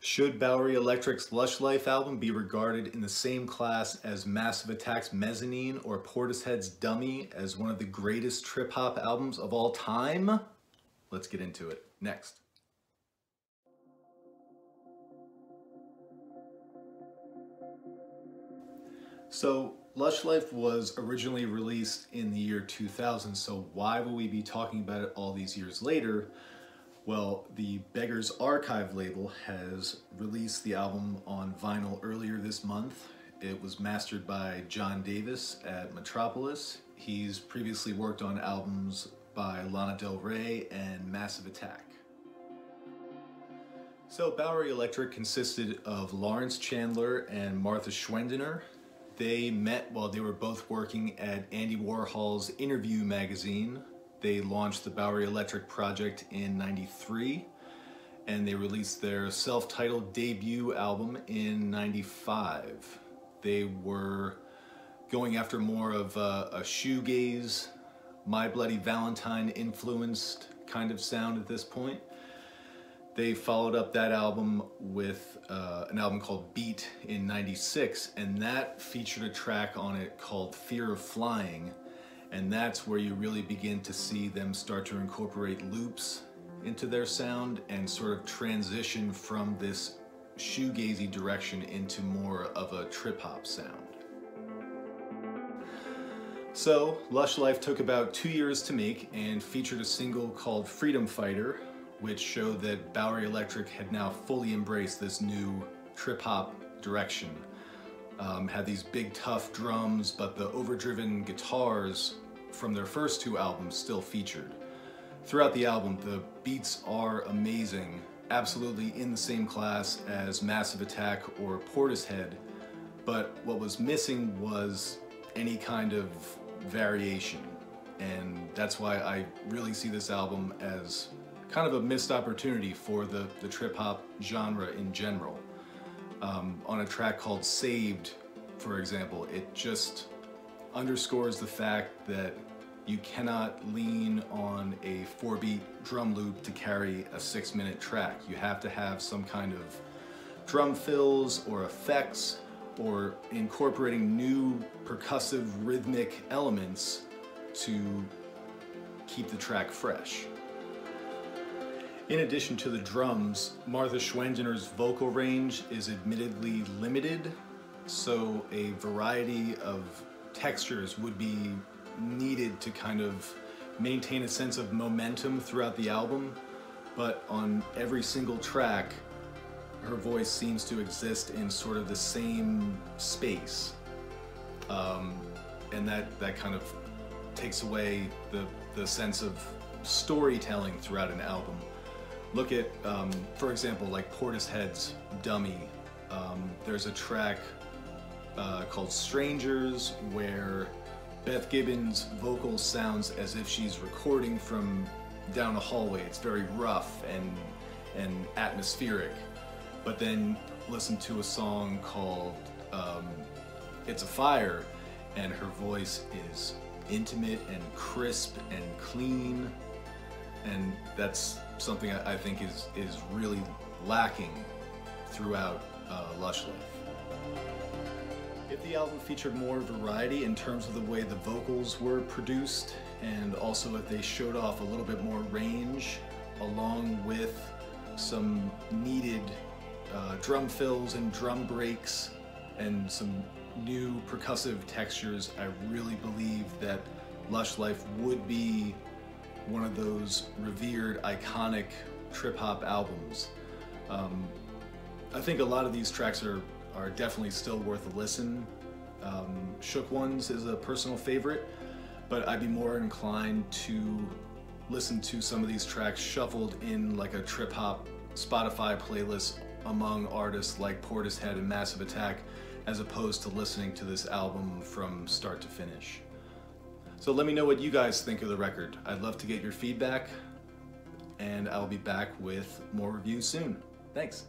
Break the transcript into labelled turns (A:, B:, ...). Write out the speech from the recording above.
A: Should Bowery Electric's Lushlife album be regarded in the same class as Massive Attack's Mezzanine or Portishead's Dummy as one of the greatest trip-hop albums of all time? Let's get into it. Next. So, Lushlife was originally released in the year 2000, so why will we be talking about it all these years later? Well, the Beggars Arkive label has released the album on vinyl earlier this month. It was mastered by John Davis at Metropolis. He's previously worked on albums by Lana Del Rey and Massive Attack. So Bowery Electric consisted of Lawrence Chandler and Martha Schwendener. They met while they were both working at Andy Warhol's Interview magazine. They launched the Bowery Electric project in '93, and they released their self-titled debut album in '95. They were going after more of a shoegaze, My Bloody Valentine influenced kind of sound at this point. They followed up that album with an album called Beat in '96, and that featured a track on it called Fear of Flying. And that's where you really begin to see them start to incorporate loops into their sound and sort of transition from this shoegazy direction into more of a trip-hop sound. So, Lushlife took about 2 years to make and featured a single called Freedom Fighter, which showed that Bowery Electric had now fully embraced this new trip-hop direction. Had these big tough drums, but the overdriven guitars from their first two albums still featured. Throughout the album, the beats are amazing, absolutely in the same class as Massive Attack or Portishead, but what was missing was any kind of variation, and that's why I really see this album as kind of a missed opportunity for the trip-hop genre in general. On a track called Saved, for example, it just underscores the fact that you cannot lean on a 4-beat drum loop to carry a 6-minute track. You have to have some kind of drum fills or effects or incorporating new percussive rhythmic elements to keep the track fresh. In addition to the drums, Martha Schwendener's vocal range is admittedly limited, so a variety of textures would be needed to kind of maintain a sense of momentum throughout the album, but on every single track, her voice seems to exist in sort of the same space, and that kind of takes away the sense of storytelling throughout an album. Look at, for example, like Portishead's Dummy. There's a track called Strangers where Beth Gibbons' vocal sounds as if she's recording from down a hallway. It's very rough and atmospheric. But then listen to a song called It's a Fire, and her voice is intimate and crisp and clean, and that's something I think is really lacking throughout Lushlife. If the album featured more variety in terms of the way the vocals were produced, and also if they showed off a little bit more range along with some needed drum fills and drum breaks and some new percussive textures, I really believe that Lushlife would be one of those revered, iconic trip-hop albums. I think a lot of these tracks are definitely still worth a listen. Shook Ones is a personal favorite, but I'd be more inclined to listen to some of these tracks shuffled in like a trip-hop Spotify playlist among artists like Portishead and Massive Attack, as opposed to listening to this album from start to finish. So let me know what you guys think of the record. I'd love to get your feedback, and I'll be back with more reviews soon. Thanks.